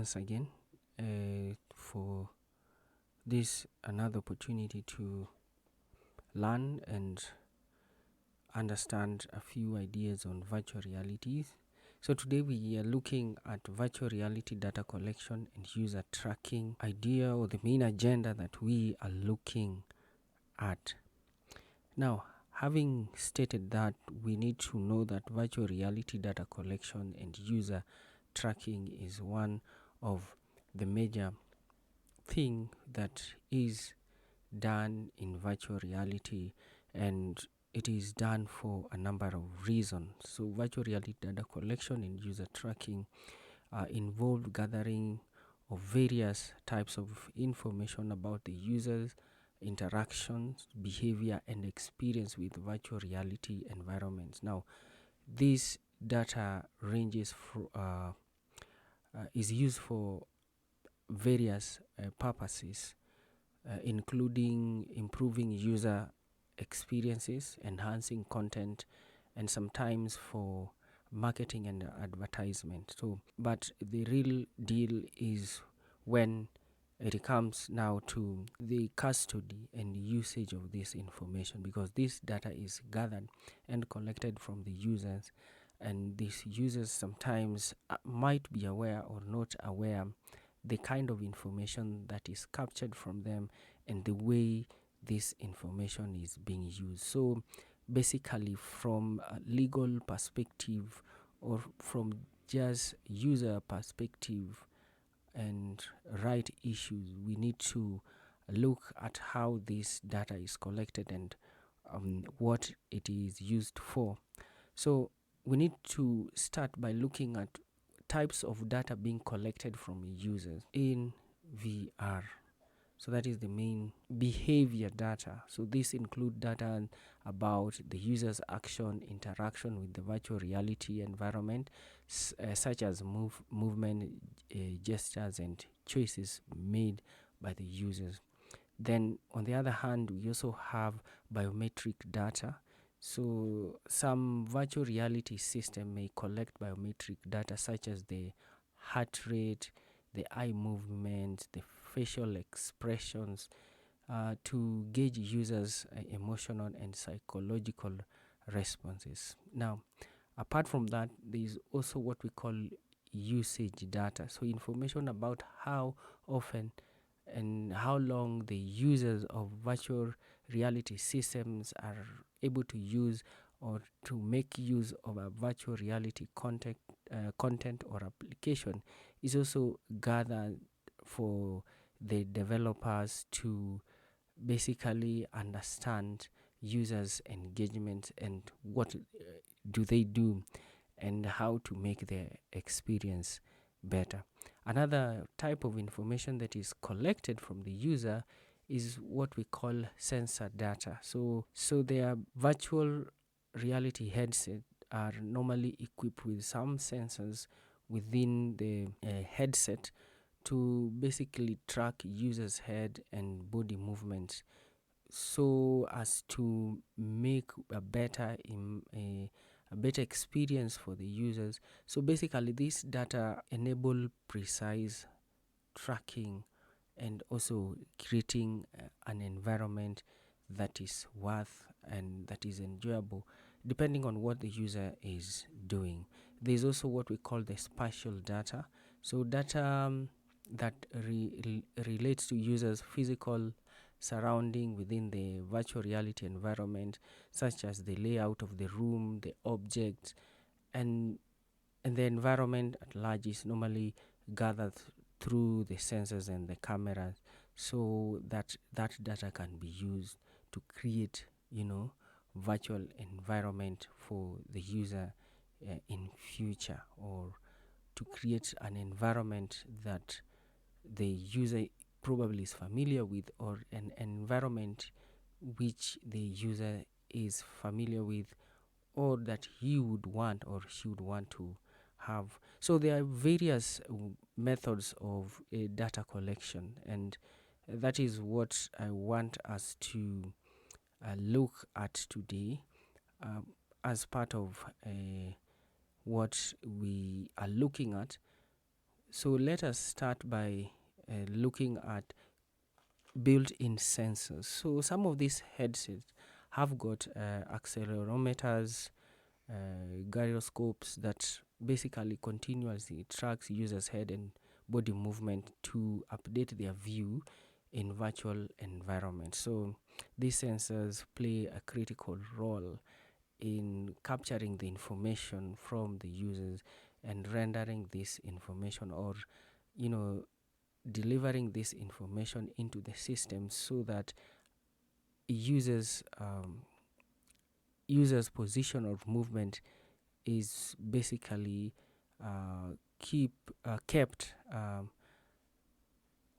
once again for this another opportunity to learn and understand a few ideas on virtual realities. So today we are looking at virtual reality data collection and user tracking idea, or the main agenda that we are looking at. Now, having stated that, we need to know that virtual reality data collection and user tracking is one of the major thing that is done in virtual reality, and it is done for a number of reasons. So virtual reality data collection and user tracking involve gathering of various types of information about the users, interactions, behavior, and experience with virtual reality environments. Now, this data ranges is used for various purposes, including improving user experiences, enhancing content, and sometimes for marketing and advertisement. So, but the real deal is when it comes now to the custody and usage of this information, because this data is gathered and collected from the users, and these users sometimes might be aware or not aware the kind of information that is captured from them and the way this information is being used. So basically, from a legal perspective or from just user perspective and right issues, we need to look at how this data is collected and what it is used for. So we need to start by looking at types of data being collected from users in VR. So that is the main behavior data. So this include data about the user's action, interaction with the virtual reality environment, such as movement, gestures, and choices made by the users. Then on the other hand, we also have biometric data. So some virtual reality system may collect biometric data such as the heart rate, the eye movement, the facial expressions, to gauge users' emotional and psychological responses. Now, apart from that, there is also what we call usage data. So information about how often and how long the users of virtual reality systems are able to use or to make use of a virtual reality content or application is also gathered for the developers to basically understand users' engagement and what do they do and how to make their experience better. Another type of information that is collected from the user is what we call sensor data. So their virtual reality headset are normally equipped with some sensors within the headset to basically track users' head and body movements, so as to make a better experience for the users. So basically, this data enable precise tracking and also creating an environment that is worth and that is enjoyable depending on what the user is doing. There's also what we call the spatial data. So data that relates to users' physical surrounding within the virtual reality environment, such as the layout of the room, the objects, and the environment at large is normally gathered through the sensors and the cameras, so that data can be used to create, virtual environment for the user in future, or to create an environment that the user probably is familiar with, or an environment which the user is familiar with, or that he would want or she would want to have. So there are various methods of data collection, and that is what I want us to look at today, as part of what we are looking at. So let us start by looking at built-in sensors. So some of these headsets have got accelerometers, gyroscopes that basically continuously tracks users' head and body movement to update their view in virtual environments. So these sensors play a critical role in capturing the information from the users and rendering this information, or you know delivering this information into the system so that users users position or movement is basically kept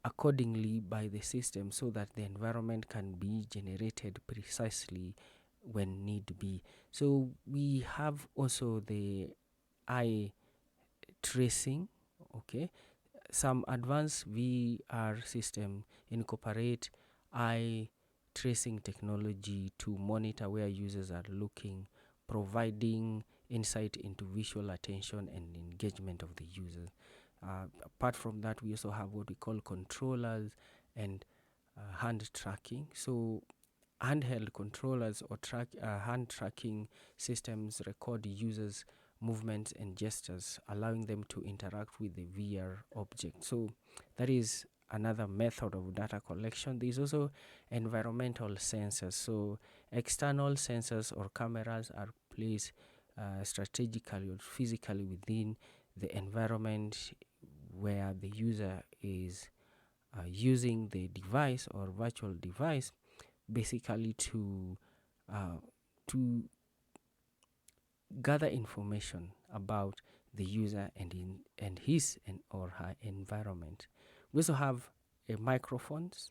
accordingly by the system, so that the environment can be generated precisely when need be. So we have also the eye tracing. Okay, some advanced VR system incorporate eye tracing technology to monitor where users are looking, providing insight into visual attention and engagement of the user. Apart from that, we also have what we call controllers and hand tracking. So handheld controllers or hand tracking systems record users' movements and gestures, allowing them to interact with the VR object. So that is another method of data collection. There is also environmental sensors. So external sensors or cameras are placed strategically or physically within the environment where the user is using the device or virtual device, basically uh, to gather information about the user and his and or her environment. We also have microphones.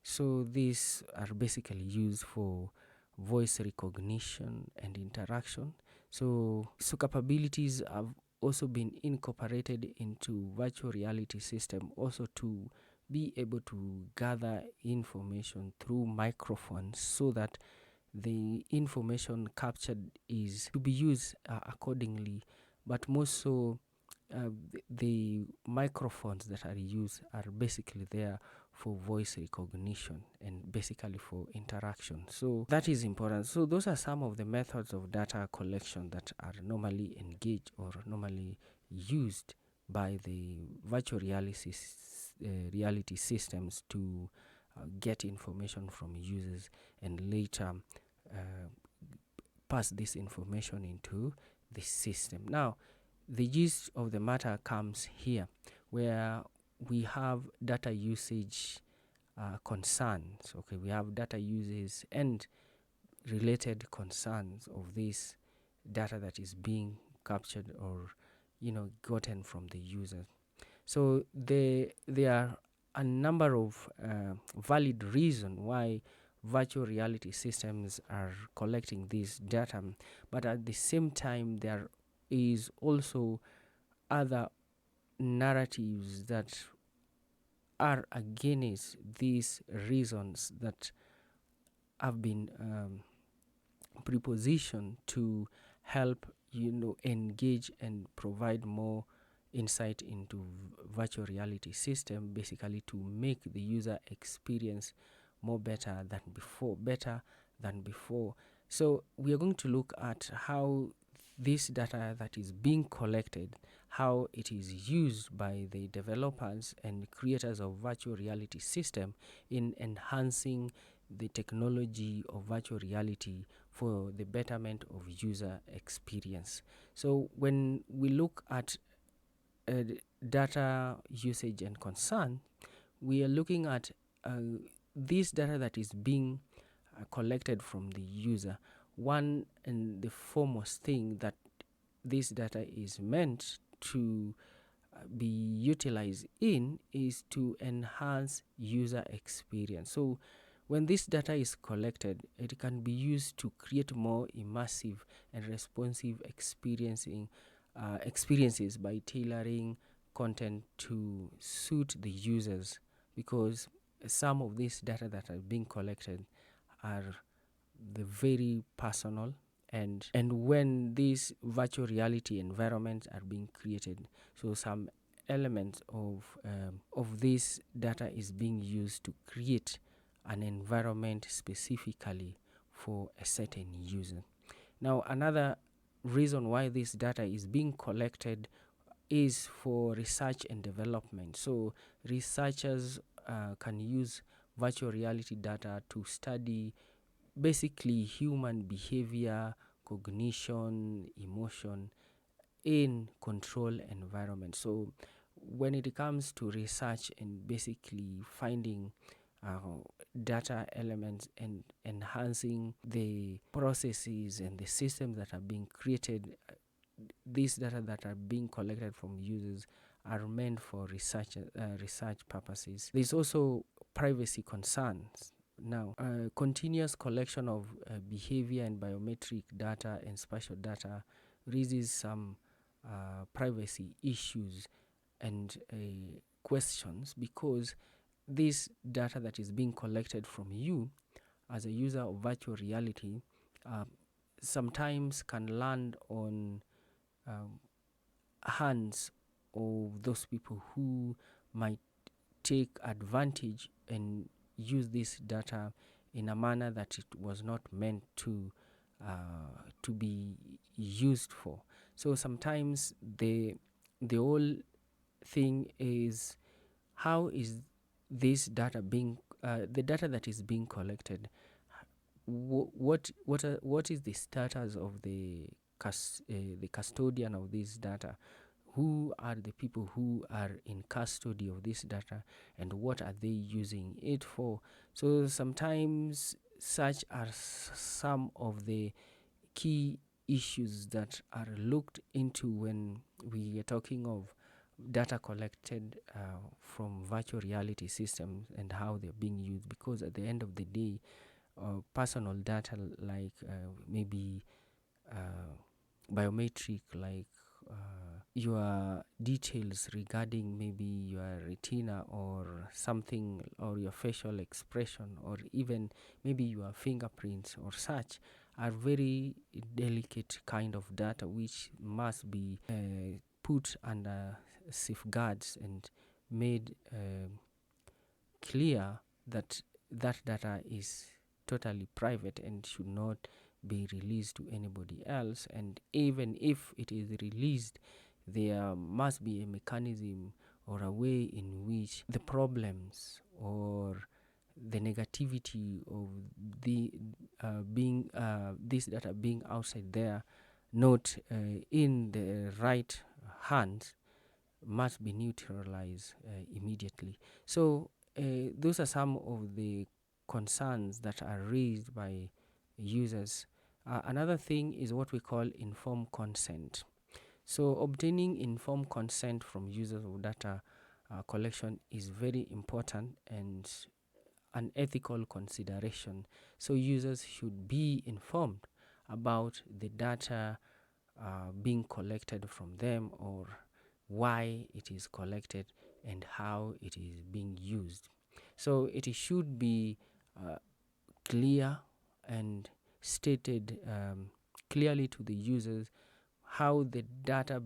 So these are basically used for voice recognition and interaction. So capabilities have also been incorporated into virtual reality system, also to be able to gather information through microphones, so that the information captured is to be used accordingly. But most so, the microphones that are used are basically there for voice recognition and basically for interaction. So that is important. So those are some of the methods of data collection that are normally engaged or normally used by the virtual reality systems to get information from users and later uh, pass this information into the system. Now, the gist of the matter comes here, where we have data usage concerns. Okay, we have data uses and related concerns of this data that is being captured or gotten from the user. So there are a number of valid reasons why virtual reality systems are collecting this data, but at the same time there is also other narratives that are against these reasons that have been prepositioned to help engage and provide more insight into virtual reality system, basically to make the user experience better than before. So we are going to look at how this data that is being collected, how it is used by the developers and creators of virtual reality system in enhancing the technology of virtual reality for the betterment of user experience. So when we look at data usage and concern, we are looking at this data that is being collected from the user. One and the foremost thing that this data is meant to be utilized in is to enhance user experience. So when this data is collected, it can be used to create more immersive and responsive experiences by tailoring content to suit the users, because some of this data that are being collected are the very personal, and when these virtual reality environments are being created, so some element of this data is being used to create an environment specifically for a certain user. Now, another reason why this data is being collected is for research and development. So researchers can use virtual reality data to study basically human behavior, cognition, emotion in control environment. So when it comes to research and basically finding data elements and enhancing the processes and the systems that are being created, these data that are being collected from users are meant for research purposes. There's also privacy concerns. Now, continuous collection of behavior and biometric data and spatial data raises some privacy issues and questions, because this data that is being collected from you as a user of virtual reality sometimes can land on hands of those people who might take advantage and use this data in a manner that it was not meant to be used for. So sometimes the whole thing is, how is this data being the data that is being collected, what is the status of the custodian of this data? Who are the people who are in custody of this data, and what are they using it for? So sometimes such are some of the key issues that are looked into when we are talking of data collected from virtual reality systems and how they're being used, because at the end of the day, personal data like maybe biometric, like your details regarding maybe your retina or something, or your facial expression, or even maybe your fingerprints or such, are very delicate kind of data which must be put under safeguards and made clear that that data is totally private and should not be released to anybody else. And even if it is released, there must be a mechanism or a way in which the problems or the negativity of the being this data being outside there, not in the right hands, must be neutralized immediately. So those are some of the concerns that are raised by users. Another thing is what we call informed consent. So obtaining informed consent from users of data collection is very important and an ethical consideration. So users should be informed about the data being collected from them, or why it is collected and how it is being used. So it should be clear and stated clearly to the users how the data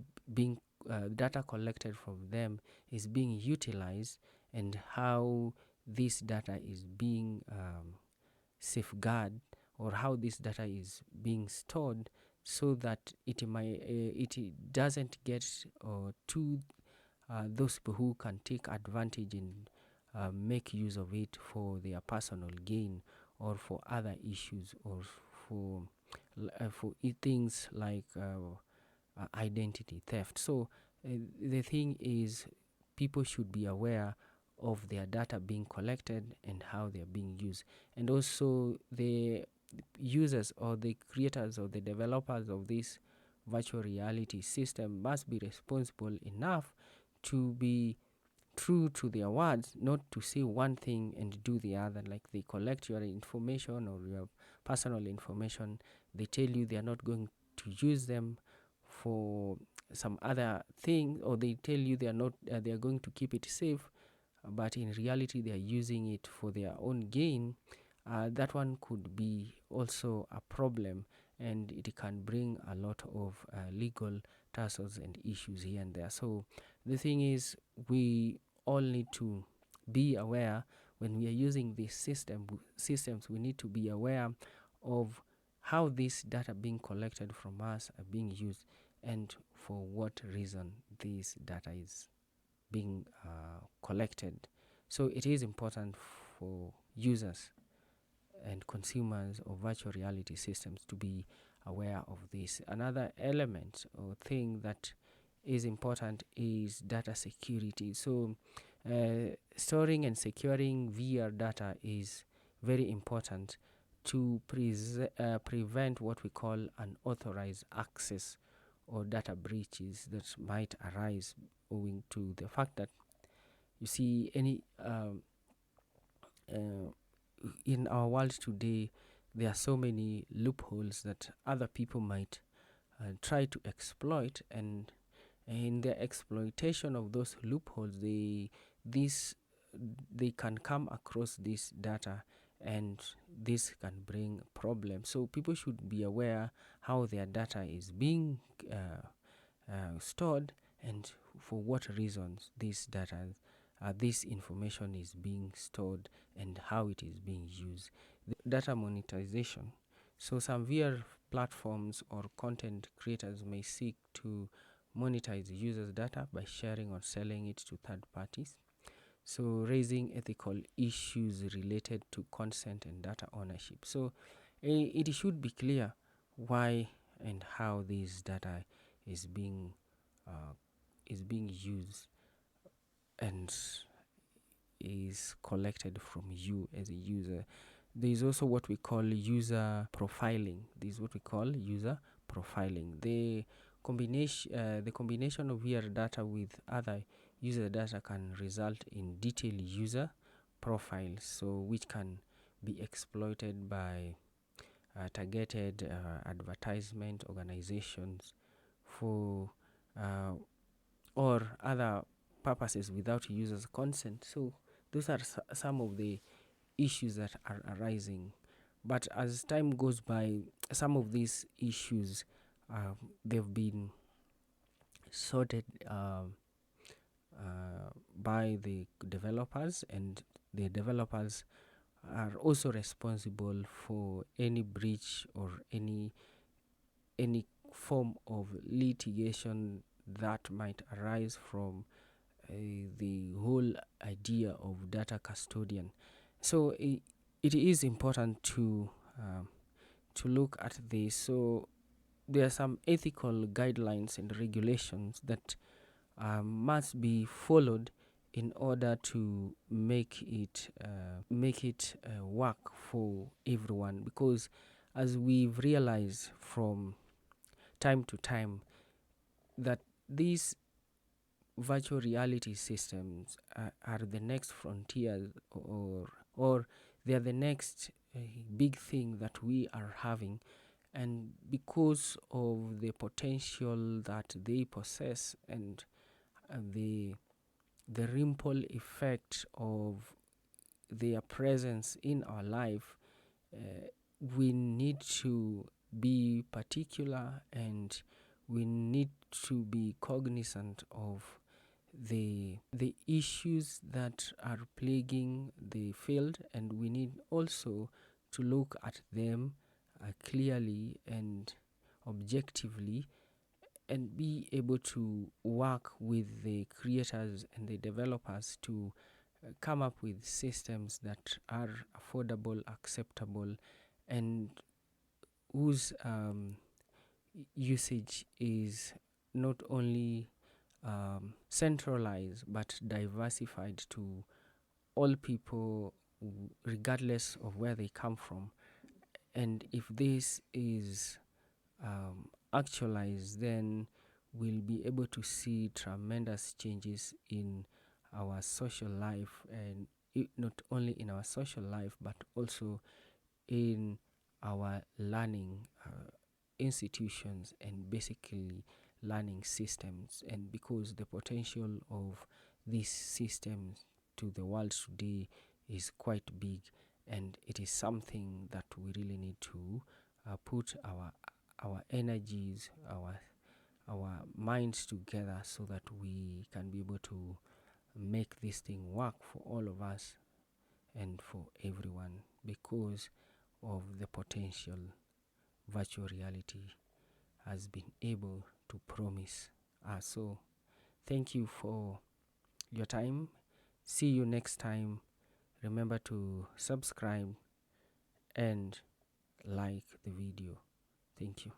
collected from them is being utilized, and how this data is being safeguarded, or how this data is being stored, so that it doesn't get to those people who can take advantage and make use of it for their personal gain, or for other issues, or for things like identity theft. So the thing is, people should be aware of their data being collected and how they're being used. And also the users or the creators or the developers of this virtual reality system must be responsible enough to be true to their words, not to say one thing and do the other. Like, they collect your information or your personal information, they tell you they are not going to use them for some other thing, or they tell you they are not they are going to keep it safe, but in reality they are using it for their own gain. That one could be also a problem, and it can bring a lot of legal tussles and issues here and there. So The thing is, we all need to be aware when we are using these systems. We need to be aware of how this data being collected from us are being used, and for what reason this data is being collected. So it is important for users and consumers of virtual reality systems to be aware of this. Another element or thing that is important is data security. So storing and securing VR data is very important to prevent what we call unauthorized access or data breaches that might arise owing to the fact that, you see, any uh, in our world today, there are so many loopholes that other people might try to exploit, and in their exploitation of those loopholes, this they can come across this data, and this can bring problems. So people should be aware how their data is being stored, and for what reasons this information is being stored, and how it is being used. The data monetization. So some VR platforms or content creators may seek to monetize users' data by sharing or selling it to third parties. So raising ethical issues related to consent and data ownership. So it should be clear why and how this data is being uh, used and is collected from you as a user. There is also what we call user profiling. This is what we call user profiling. The combination of VR data with other user data can result in detailed user profiles, so which can be exploited by targeted advertisement organizations for or other purposes without users' consent. So those are some of the issues that are arising. But as time goes by, some of these issues they've been sorted by the developers, and the developers are also responsible for any breach or any form of litigation that might arise from the whole idea of data custodian. So it is important to look at this. So there are some ethical guidelines and regulations that must be followed in order to make it work for everyone, because as we've realized from time to time that these virtual reality systems are the next frontier, or they are the next big thing that we are having, and because of the potential that they possess, and the ripple effect of their presence in our life, we need to be particular, and we need to be cognizant of the issues that are plaguing the field, and we need also to look at them clearly and objectively, and be able to work with the creators and the developers to come up with systems that are affordable, acceptable, and whose usage is not only centralized but diversified to all people, regardless of where they come from. And if this is actualized, then we'll be able to see tremendous changes in our social life, and not only in our social life but also in our learning institutions and basically learning systems. And because the potential of these systems to the world today is quite big, and it is something that we really need to put our energies, our minds together so that we can be able to make this thing work for all of us and for everyone, because of the potential virtual reality has been able to promise us. So thank you for your time. See you next time. Remember to subscribe and like the video. Thank you.